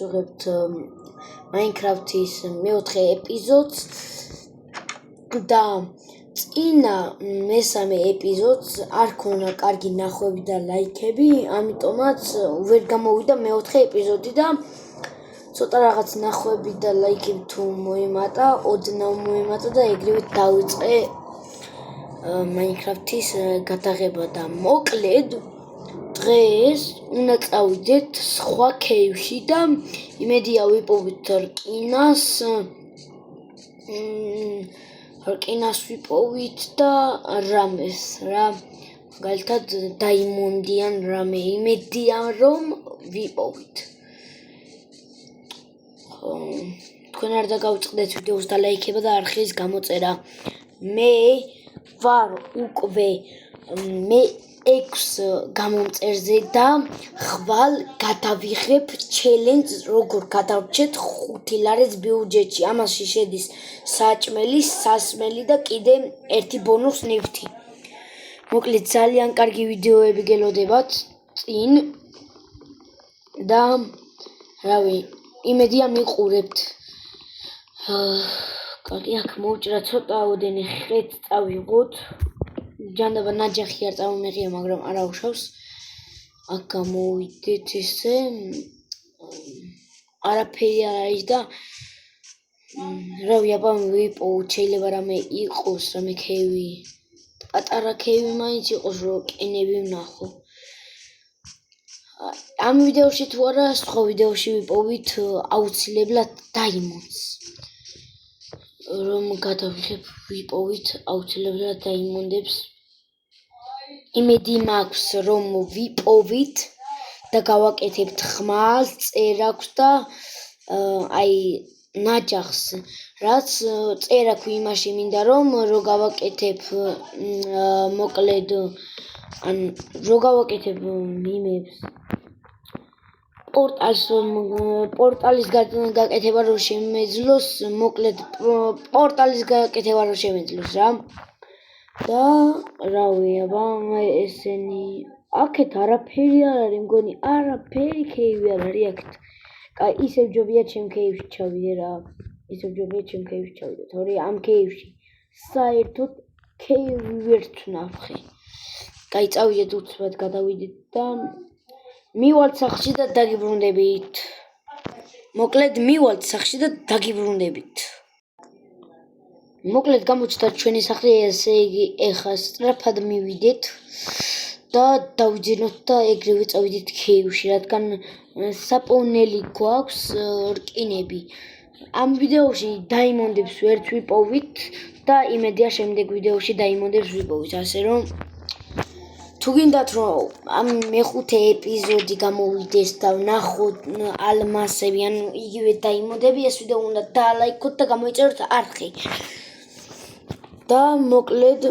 ვუძღებთ Minecraft-ის მეოთხე ეპიზოდს და წინა მესამე ეპიზოდს არ ქონა კარგი ნახვები და ლაიქები, ამიტომაც ვერ გამოვიდა მეოთხე ეპიზოდი და ცოტა რაღაც ნახვები და ლაიქები თუ მოემატა, ოდნავ მოემატა და ეგრევე დავიწყე Minecraft-ის გადაღება და მოკლედ დღეს უნდა წავიდეთ სხვა ქეივში და იმედია ვიპოვით რკინას ვიპოვით და რამეს რა მაგალითად დაიმონდიან რამე იმედია რომ ვიპოვით თქვენ არ დაგავიწყდეთ ვიდეოს და ლაიქება და არხის გამოწერა მე ვარ უკვე მე-6 გამომწერზე და ხვალ გადავიღებ ჩელენჯს როგორ გადავრჩეთ 5 ლარეს ბიუჯეტში ამაში შედის საჭმელი, სასმელი და კიდე ერთი ბონუს ნივთი მოკლედ ძალიან კარგი ვიდეოები გელოდებათ წინ და რავი იმედია მიყურებთ კარგი აქ მოვჭრა ცოტაოდენი ხეთ წავიღოთ ჯანდაბა ნაჯახი არ წამომეღია მაგრამ არ აუშავს აქ გამოვიდეთ ესე არაფერი არ არის და რავი აბა ვიპოვოთ შეიძლება რამე იყოს რამე ქევი პატარა ქევი მაინც იყოს რომ კენები ვნახო ამ ვიდეოში თუ არა სხვა ვიდეოში ვიპოვით აუცილებლად დაიმონდს რომ გადავიღებ ვიპოვით აუცილებლად დაიმონდებს იმედი მაქვს რომ ვიპოვით და გავაკეთებთ ხმალს წერაქვს და აი ნაჯახს რაც წერაქვ იმაში მინდა რომ რო გავაკეთებ მოკლედ ან რო გავაკეთებ იმებს პორტალის გაკეთება რო შემეძლოს მოკლედ პორტალის გაკეთება რო შემეძლოს რა და რავი აბა ესენი აქეთ არაფერი არ არის მგონი არაფერი ქეივი არ არის აქეთ კაი ისევ ჯობია ჩემ ქეივში ჩავიდე რა ისევ ჯობია ჩემ ქეივში ჩავიდე თორე ამ ქეივში საერთოდ ქეივი ვერ ვნახე კაი წავიდეთ უცბად გადავიდეთ და მივალთ სახში და დაგიბრუნდებით მოკლედ მივალთ სახში და დაგიბრუნდებით მოკლედ გამოჩნდა ჩვენი სახლი ესე იგი ეხა სწრაფად მივიდეთ და დავიძინოთ და ეგრევე წავიდეთ ქეივში რადგან საპოვნელი გვაქვს რკინები ამ ვიდეოში დაიმონდებს ვერც ვიპოვით და იმედია შემდეგ ვიდეოში დაიმონდებს ვიპოვით ასე რომ თუ გინდათ რომ ამ მეხუთე ეპიზოდი გამოვიდეს და ვნახოთ ალმასები ან იგივე დაიმონდები ეს ვიდეო უნდა დალაიქოთ და გამოიწეროთ არხი და მოკლედ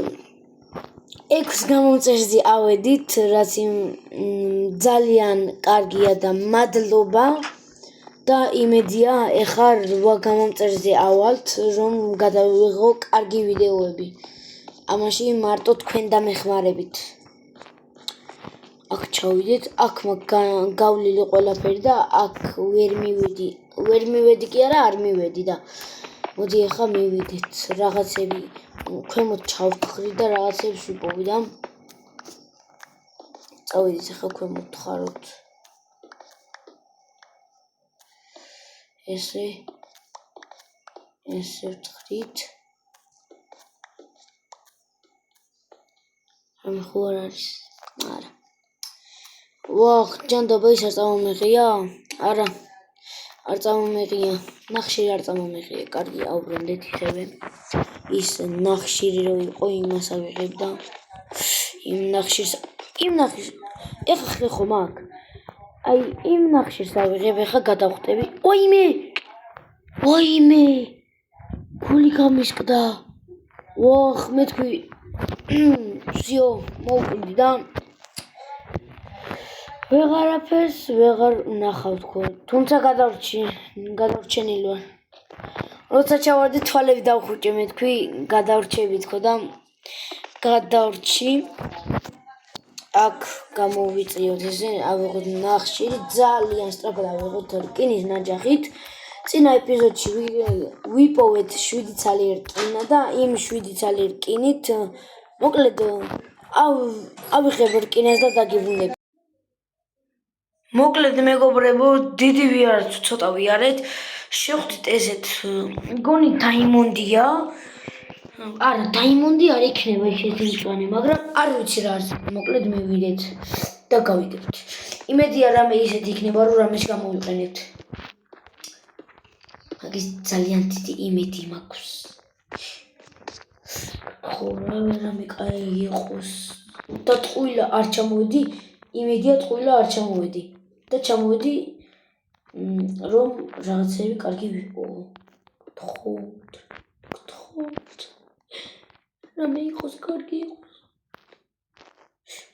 6 გამომწერზე ავედით რაც ძალიან კარგია და მადლობა და იმედია ეხლა 8 გამომწერზე ავალთ რომ გადავიღო კარგი ვიდეოები ამაში მარტო თქვენ დამეხმარებით აქ ჩავიდეთ აქ გავლილი ყველაფერი და აქ ვერ მივედი კი არა არ მივედი და მოდი ახლა მივიდეთ რაღაცები ქვემოთ ჩავთხრი და რაღაცებს ვიპოვი და წავიდეთ ახლა ქვემოთ ხაროთ ესე ვთხრით რამე ხო არ არის არა ვახ ჯანდაბა ის არ წამომეღია არა არ წამომეღია ნახშირი არ წამომეღია კარგი აუბრუნდეთ იხევე ის ნახშირი რო იყო იმას ავიღებ და იმ ნახშირს ეხლა ხომ აქ აი იმ ნახშირს ავიღებ ეხლა გადავხტები ოიმე გული გამისკდა ვახ მე თქვი всё მოვკვდი და ვეღარაფერს ვეღარ ვნახავ თქო თუმცა გადავრჩენილი ვარ როცა ჩავარდი თვალები დავხუჭე მე თქვი გადავრჩები თქო და გადავრჩი აქ გამოვიწიოთ ესე, ავიღოთ ნახშირი, ძალიან სწრაფად ავიღოთ რკინის ნაჯახით. წინა ეპიზოდში ვიპოვეთ 7 ცალი რკინა და იმ 7 ცალი რკინით მოკლედ ავიღებ რკინას და დაგიბრუნებ. მოკლედ მეგობრებო, დიდი ვიარეთ, ცოტა ვიარეთ. შევხვდით ესეთ მგონი დაიმონდია. არა, დაიმონდი არ იქნება ისეთი მწვანე, მაგრამ არ ვიცი რა არის. მოკლედ მივიდეთ და გავიგებთ. იმედია რამე ისეთი იქნება, რომ რამეს გამოვიყენებთ. მაგის ძალიან დიდი იმედი მაქვს. ხო, რამე კაი იყოს. და ტყუილა არ ჩამოვედი, იმედია ტყუილა არ ჩამოვედი. და ჩამოვედი რომ რაღაცები კარგი ვიპოვო. გთხოვთ. რამე იყოს კარგი იყოს.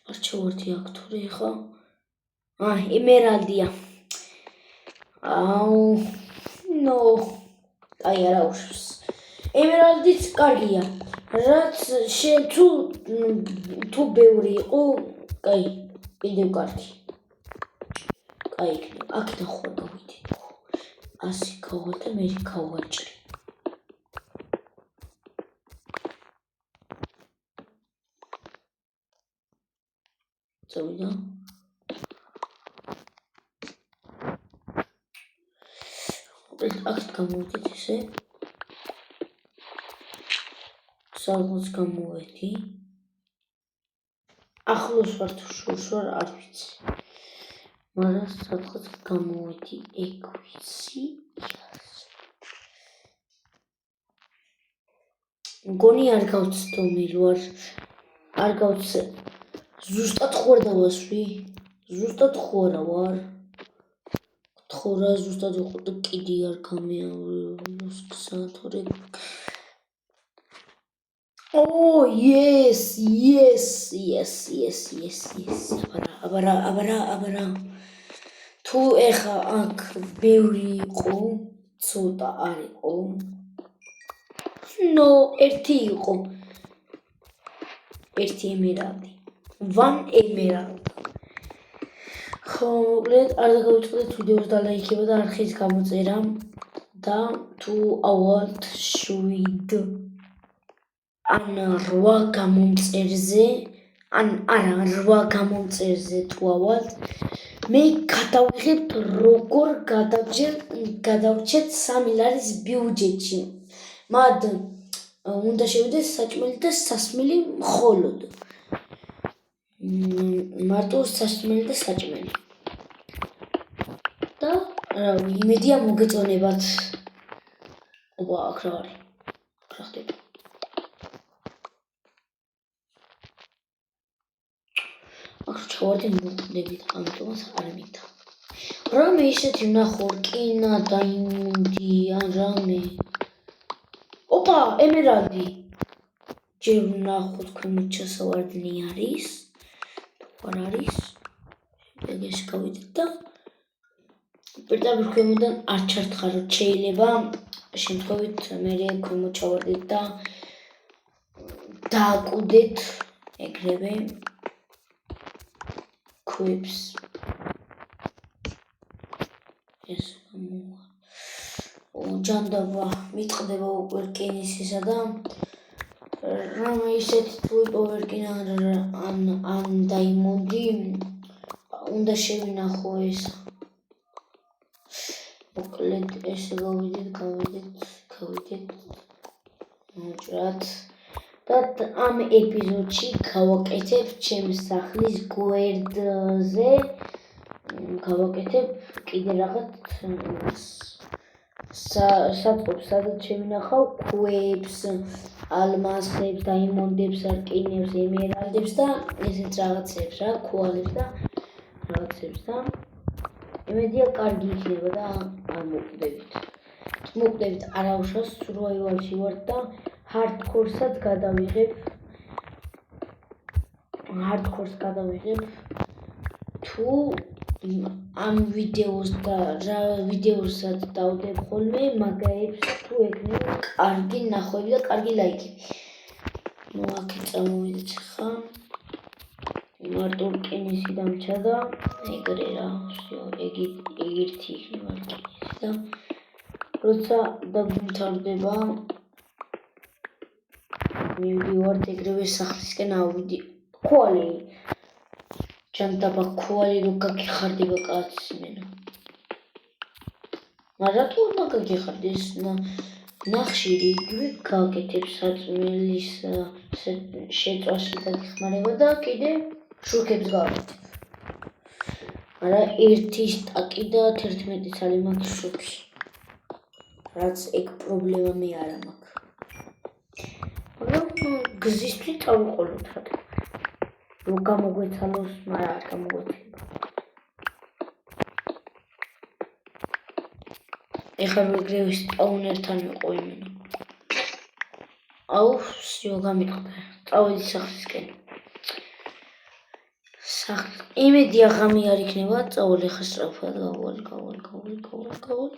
არ ჩავარდი აქტორი ხა? ემერალდია. ნო. აი არა უშავს. ემერალდიც კარგია. რაც შენ თუ ბევრი იყო, კაი, კიდევ კარგი. კაი იქნება. აქედან ხო გავიდეთ. ასე გავვალ და მე გავაჭრი. წავიდა. აქეთ გამოვიდეთ ესე. სადღაც გამოვედი. ახლოს ვარ თუ შორს ვარ არ ვიცი. მაგრამ სადღაც გამოვედი ეგ ვიცი. მგონი არ გავცდომილ ვარ. არ გავცე. ზუსტად ხო არ დავასვი? ზუსტად ხო არა ვარ? გთხოვ რა ზუსტად ვიყო და კიდე არ გამეორე. Oh yes. აბარა. თუ ეხა აქ ბევრი იყო, ცოტა არ იყო. ნო, ერთი იყო. ერთი ემერალდი. One emerald. ხო, მოკლედ არ დაგავიწყდეთ ვიდეოს და ლაიქება და არხის გამოწერა და თუ ავალთ 7 ან 8 გამომწერზე, ან არა 8 გამომწერზე თუ ავალთ, მე გადავიღებთ როგორ გადავრჩეთ 3 ლარის ბიუჯეტში. მად უნდა შევიდეს საჭმელი და სასმელი მხოლოდ. მარტო სასმელი და საჭმელი. და იმედია მოგეწონებათ. ოპა, აქ რა არის? რა ხდება? აქ ჩავარდი მოკლებით, ამიტომაც არ მინდა. რამე ისეთი ვნახო, რკინა დაიმონდი ან რამე. ოპა, ემერალდი. ჯერ ვნახოთ ქვემოთ ჩასავარდნი არის. არ არის. ეგეში გავიდეთ და პირდაპირ ქვემოდან არ ჩართხაროთ. შეიძლება შემთხვევით მე ქვემოთ ჩავარდეთ და დააკვდეთ ეგრევე ქვებს. ეს ჯანდაბა მიტყდება უკვე რკინისისა და რამე ისეთ თუ იპოვე რკინა ან დაიმონდი, უნდა შევინახო ეს. მოკლედ ესე გავიდეთ. მოჭრად. და ამ ეპიზოდში გავაკეთებ ჩემს სახლის გვერდზე. გავაკეთებ კიდე რაღაც საწყობს, სადაც შევინახავ ქვებს, ალმასებს, დაიმონდებს, რკინებს, ემერალდებს და ესეთ რაღაცებს რა, ქოალებს და რაღაცებს და იმედია კარგი იქნება და არ მოკვდებით. მოკვდებით არა უშავს, სურვაივალში ვარ და ჰარდკორსაც გადავიღებ. თუ ამ ვიდეოს და რა ვიდეოსაც დავდებ ხოლმე, მაგაებს თუ ექნება კარგი ნახვები და კარგი ლაიქები. ნუ აქ წამოვიდეთ ხა. მარტო რკინისი დამჭა და ეგრე რა, всё, ეგერთი იქნება რკინისი და როცა დაგმთავრდება მივდივართ ეგრევე სახლისკენ ავიდი. ქვალი ჯანდაბა ქვალი რო გაგიხარდება კაცს იმენა. მაგრამ თუ უნდა გაგიხარდეს ნახშირი იგივე გაკეთებს საწმელის შეწვაში დაგიხმარება და კიდე შუქებს გავაკეთებ. მაგრამ ერთი სტაკი და 11 წელი მაქვს შუქი. რაც ეგ პრობლემა მე არა მაქვს. მაგრამ გზისთვის წავუყოლოთ რა. რო გამოგვეცალოს, მაგრამ არ გამოგვეცალება. ეხლა ეგრევე სტაუნერთან ვიყო იმენა. აუ, всё, გამიტყდა. წავედი სახლისკენ. იმედი აღამი არ იქნება, წავალ ეხლა სწრაფად გავალ.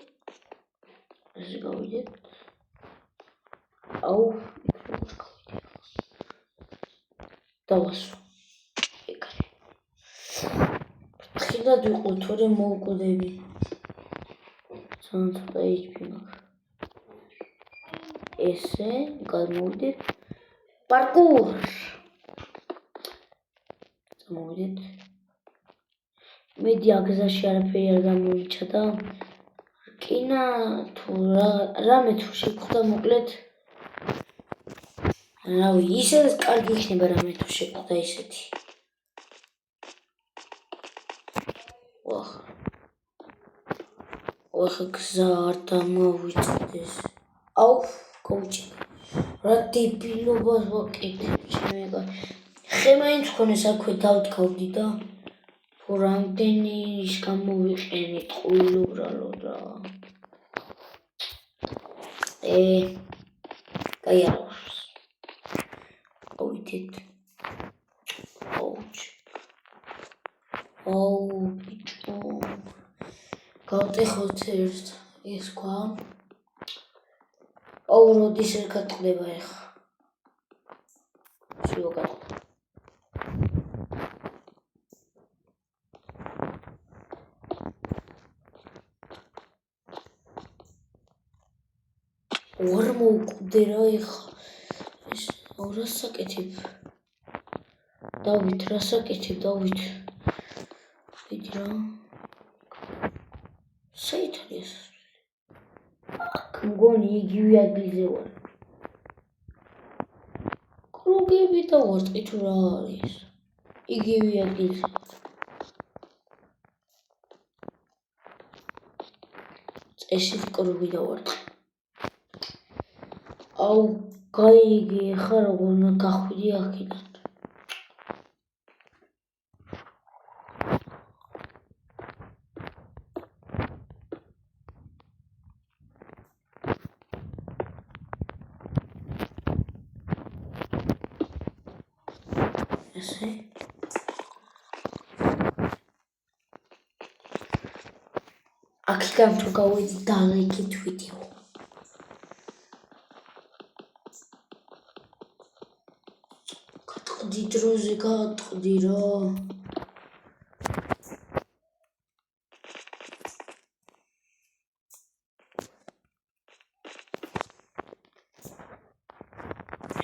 ესე გავიდეთ. აუ, დავასვო. ეგრე. ხილად ვიყო, თორე მოვკვდები. ცოტა HP მაქვს. ესე, გამოვიდეთ. პარკურ. მოვიდეთ. მედი აგზაში არაფერი არ გამომიჩა და რკინა თუ რამე თუ შეგხვდა მოკლედ რავი, ისე კარგი იქნება რამე თუ შეგხვდა ისეთი. ახლა გზა არ დამავიწყდეს. აუ, კოუჩი. რა დებილობას ვაკეთებ ჩემეგა. ხე მაინც ხონეს აქვე დავდგავდი და თუ რამდენი ის გამოვიყენით ყვილუბრალო და კაი არ აქვს. ავიდეთ. კოუჩი. აუ, ბიჭო. გავტეხოთ ერთ ეს ქვა. აუ, როდის არ გატყდება ეხლა. всё გატყდა. ორ მოვკვდე რა ეხლა. ეს რას საკეთებ? დავით, რას საკეთებ, დავით? ვიდი რა. საით არის? მგონი იგივე ადგილზე ვარ. კრუგები დავარტყი თუ რა არის? იგივე ადგილზე ვარ. წესით კრუგი დავარტყი. აუ, გაიგე, ხა როგორ უნდა გახვიდი აქედან. ესე აქედან თუ გავიდი დალაიქით ვიდეო. გატყდი დროზე, გატყდი რა.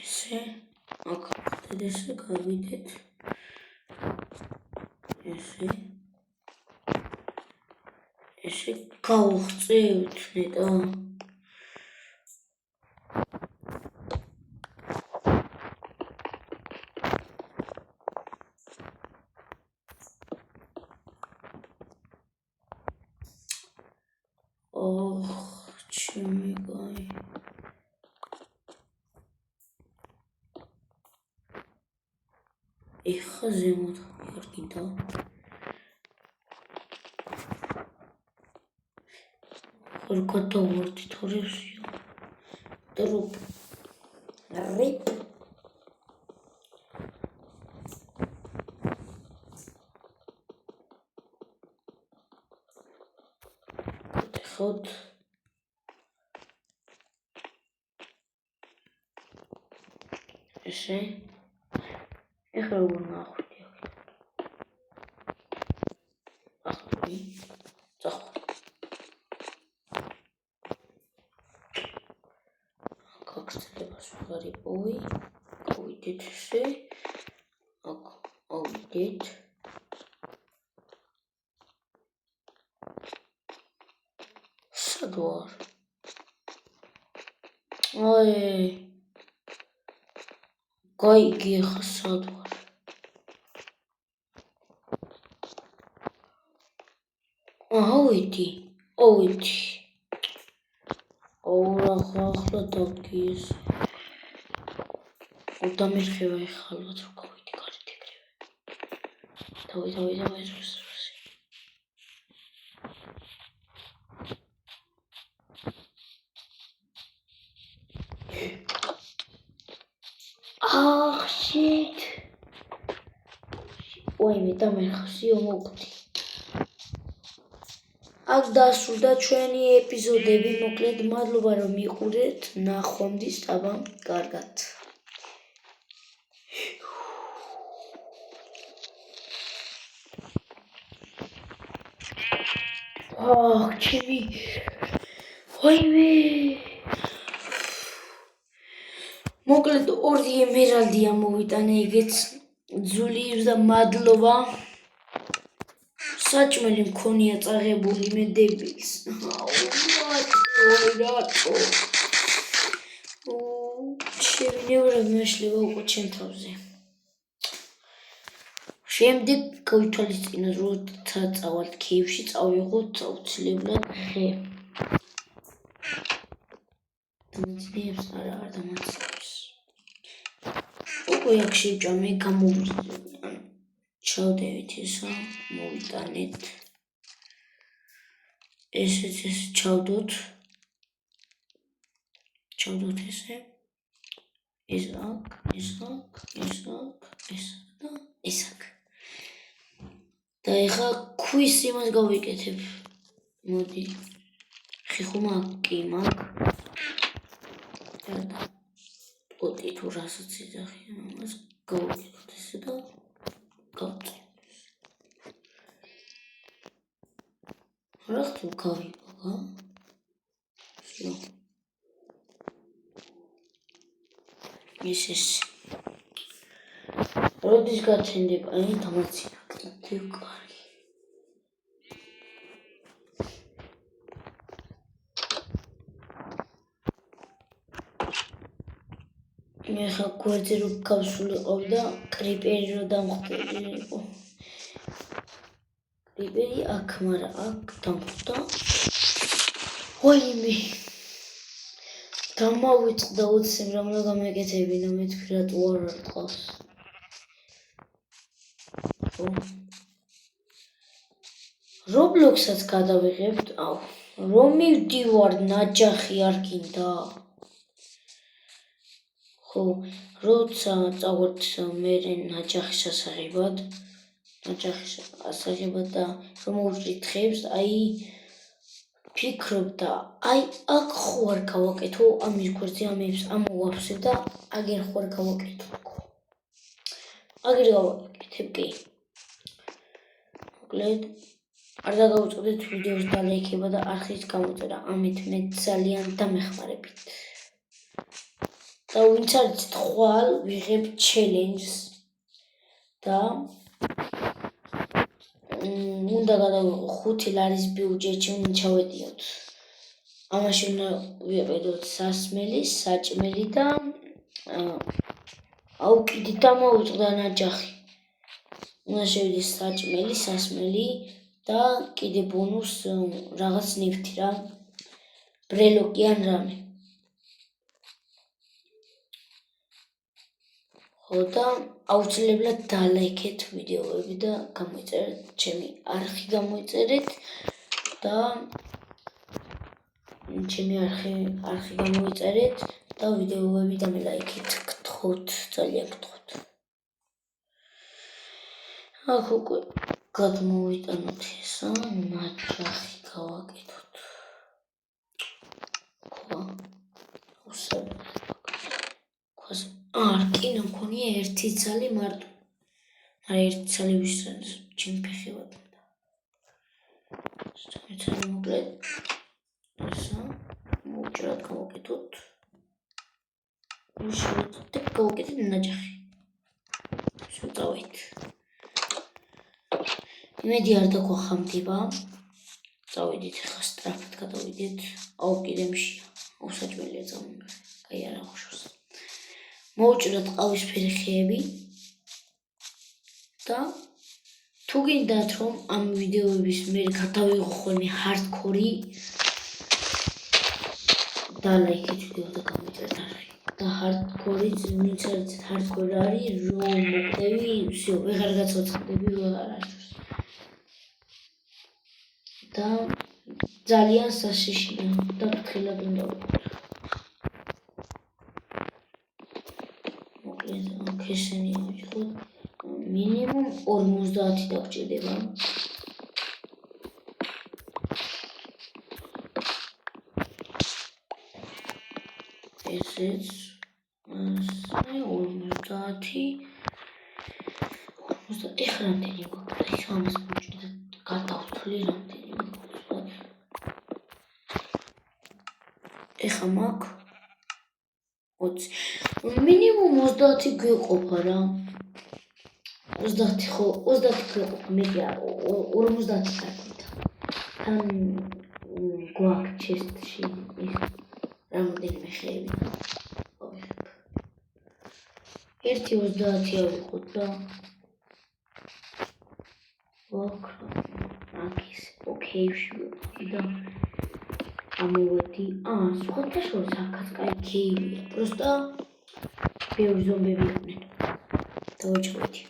ესე აქ ესე გავიდეთ. ესე გავხწევთ ნეტა. ჩემი კაი. ეხლა ზემოთ ვიყიდა. არ გადავარდი თორე всё. დროპ. რიპ. ხოთ. ესე ეხლა როგორ ნახვდი აქ. წახო. გაგრძელებას ვიღარ იპოვი. გავიდეთ ესე. აქ ავიდეთ. სად ვარ? აი. გაიგე ხა სად ვარ? ავიდი. რა ახლა დაგიეს. დამერხება ეხლა ალბათ რომ გავიდი გარეთ ეგრევე. დავი. shit. ვაიმე დამერხსიო მოვკვდი. აქ დასრულდა ჩვენი ეპიზოდები, მოკლედ მადლობა რომ მიყურეთ, ნახვამდის ტაბა, კარგად. ჩემი ვაიმე მოკლედ 2 ემერალდია მოვიტანე ეგეც ძულიებს და მადლობა საჭმელი მქონია წაღებული მე დებილს რატო შევინევრებ მეშლება უკვე ჩემ თავზე შემდეგ გავითვალისწინოთ როცა წავალთ ქეიფში წავიღოთ აუცილებლად ხე დამაცინებს არა დამაცინებს უკვე აქ შევჭამე გამოვიძები ჩავდევით ესა მოვიტანეთ ესეც ჩავდოთ ესე ეს აქ და ეხა ქვის იმას გავიკეთებ მოდი ხიხუმა კი მაგ და ოტი თუ რასაც იძახი ამას გავიკეთოთ ესე და გავწევ რა თუ გავიყო всё ეს როდის გაჩენდება აი დამაცინა კიდევ კარგი მე ხა გვერდზე რო გავსულიყავ და კრიპერი რო დამხვდები კრიპერი აქ მარა აქ დამხვდა ვაიმე დამავიწყდა 20 რა უნდა გამეკეთებინა მე თქვი რატო არ არყავს Roblox-აც გადავიღებთ რომ მივდივარ ნაჯახი არ გინდა ხო როცა წავართ მე ნაჯახის ასაღებად და რომ მოვჭრით ხებს აი ფიქრობ და აი აქ ხო არ გავაკეთო ამის გვერდზე ამებს ამოვაფსებ და აგერ ხო არ გავაკეთო აგერ გავაკეთებ კი მოკლედ არ დაგაუწყდეთ ვიდეოს დალაიქება და არხის გამოწერა ამით მე ძალიან დამეხმარებით და ვინც არის ხვალ ვიღებ ჩელენჯს და უნდა გადავიღო 5 ლარის ბიუჯეტში უნდა ჩავედიოთ ამაში უნდა ვიყიდოთ სასმელი, საჭმელი და აუკიდით დამოვიწყდა ნაჯახი უნდა შევიდეს საჭმელი, სასმელი და კიდე ბონუს რაღაც ნივთი რა ბრელოკი ან რამე ხო და აუცილებლად დალაიქეთ ვიდეოები და გამოიწერეთ ჩემი არხი გამოიწერეთ და ჩემი არხი გამოიწერეთ და ვიდეოები დამილაიქეთ გთხოვთ ძალიან გთხოვთ აქ უკვე გადმოვიტანოთ ესა ნაჯახი გავაკეთოთ ხო კი მქონია ერთი ცალი მარტო მაგრამ ერთი ცალი ვისწრებს ჩემი ფეხი ვატანდა მოცანი მოკლედ ესა მოვჭრათ გავაკეთოთ და გავაკეთეთ ნაჯახი შევწავით იმედი არ დაგვახამდება წავიდით ახლა სწრაფად გადავიდეთ აუ კიდე მშია აუსაჭმელია წამონგრე კაი არ აღუშვას მოვჭრათ ყავისფერი ხეები და თუ გინდათ რომ ამ ვიდეოების მე გადავიღო ხოლმე ჰარდკორი და ლაიქით ვიდეო და გამიწერთ არხი და ჰარდკორი ვინც არის ჰარდკორი არის რომ მოკდები всё ვეღარ გაცოცხლდები ვეღარ არის და ძალიან საშიშია და ფრთხილად უნდა ვიყოთ მოკლედ ქესენი ავიღოთ მინიმუმ 50 დაგჭირდება ესეც 50 ეხლა რამდენი გვაქვს ის ამას მოჭრდა გადავთვლი რამდენი გვაქვს ეხლა მაქვს 20 მინიმუმ 30 გვეყოფა რა 30 ხო 30 გვეყოფა მეტი არ 50 გაგვითა თან გვაქვს ჩესტში ის რამდენიმე ხეები ერთი 30 ავიღოთ და აქ ოკეიში და ამოვედი სხვათა შორის აქაც კაი ქეივია პროსტა ბევრი ზომბები იყვნენ დავაჭრეთი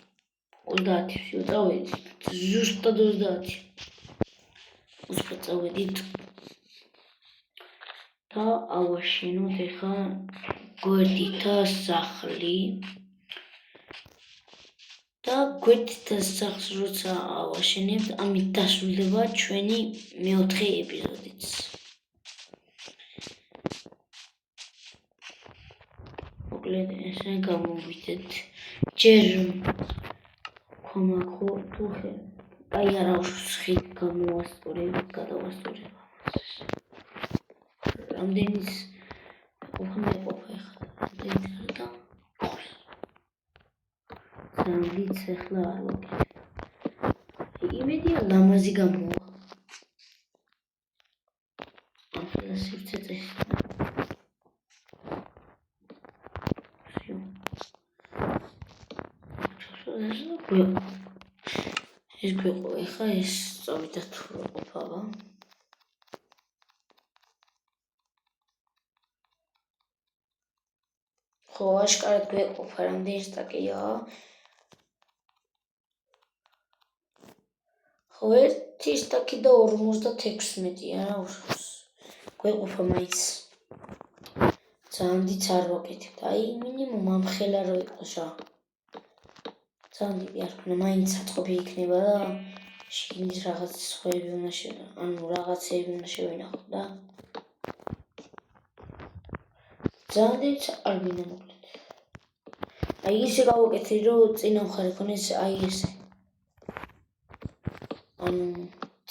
30 всё წავედით ზუსტად 30 უცბად წავედით და ავაშენოთ ეხა გვერდითა სახლი და გვერდითა სახლს როცა ავაშენებთ ამით დასრულდება ჩვენი მეოთხე ეპიზოდიც მოკლედ ესე გამოვიდეთ ჯერ ხომახო თუ ხე აი არა უშხი გამოვასწორებ გადავასწორებ რამდენის ყოფა ეხლა რამდენის და რამდენიც ეხლა არ ვაკეთებ იმედია ლამაზი გამოვა ახლა სივრცე წესი ეს გვეყო ეხლა ეს წავიდა თუ რა ყოფავა ხო აშკარად გვეყოფა რამდენი სტაკია ხო ერთი სტაკი და 56-ია რა უშავს გვეყოფა მაინც ძალიან დიდ არ ვაკეთებ აი მინიმუმ ამ ხელა რო იყოს რა ძალიან დიდი არ ქნა მაინც საწყობი იქნება და შიგნით რაღაც სხვები უნდა ანუ რაღაცები უნდა შევინახო და ძალიან დიდ არ მინდა მოკლედ აი ისე გავაკეთე რომ წინა მხარე ქონეს აი ესე ანუ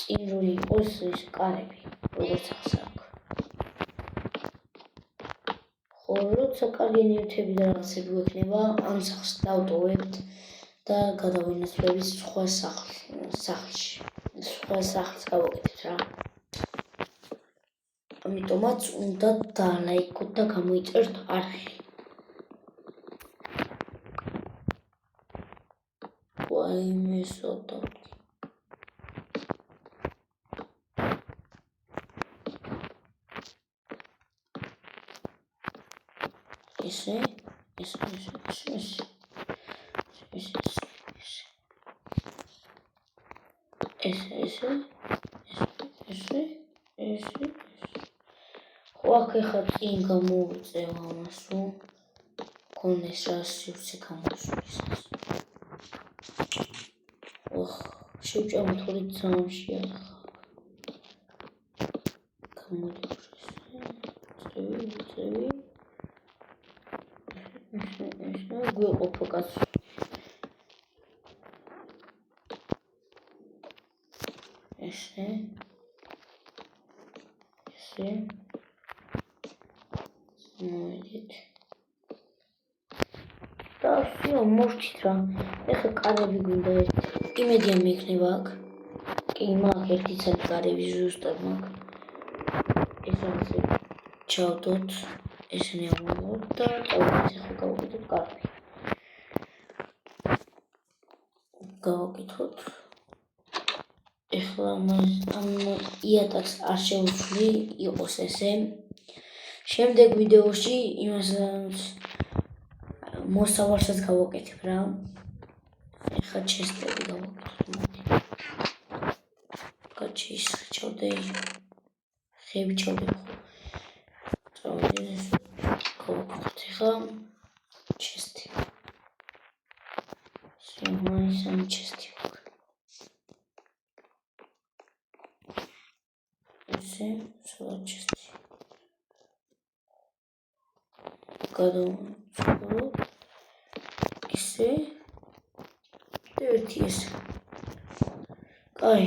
წინ რო იყოს ეს კარები როგორც ახსა ხო როცა კარგი ნივთები და რაღაცები გვექნება ამ სახლს დავტოვებთ და გადავინაცვლებით სხვა სახლში სხვა სახლს გავაკეთებთ რა ამიტომაც უნდა დალაიქოთ და გამოიწერთ არხი ვაიმე სოდა ესე ხო აქ ეხლა წინ გამოვიწევ ამას რომ კონდეს რა სივრცე გამოსulis შევჭამოთ ხოლმე ძამში ახლა გამოდის წევი გვეყოფა კაცო ესე ესე. მოვიდეთ. და всё, მოვჭით რა. ეხლა კარები გვინდა ერთი. იმედია მექნება აქ. კი, მაგ ერთი ცალი კარები ზუსტად მაგ. ეს არის ჩავდოთ. ესენი ავუმოვოთ და წავიდეთ ახლა გავუკეთოთ კარები. გავაკეთოთ. ეხლა ამ იატაკს არ შევცვლი, იყოს ესე. შემდეგ ვიდეოში იმას მოსავალსაც გავაკეთებ რა. ეხლა ჩესტები გავაკეთოთ. გაჩის ჩავდე. ხები ჩავდე. წავიდეთ. გავაკეთოთ ეხლა ჩესტი. სამ ჩესტი. ესე, ჩესტი. გადავწყვეტ. ესე. ერთი ესე. კაი.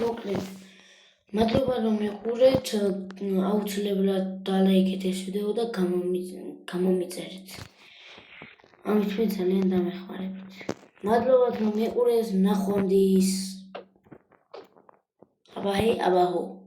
მოკლედ. მადლობა რომ მიყურეთ. აუცილებლად დალაიქეთ ეს ვიდეო და გამომიწერეთ. ამით მე ძალიან დამეხმარებით. მადლობა რომ მიყურეთ. ნახვამდის. აბაჰო.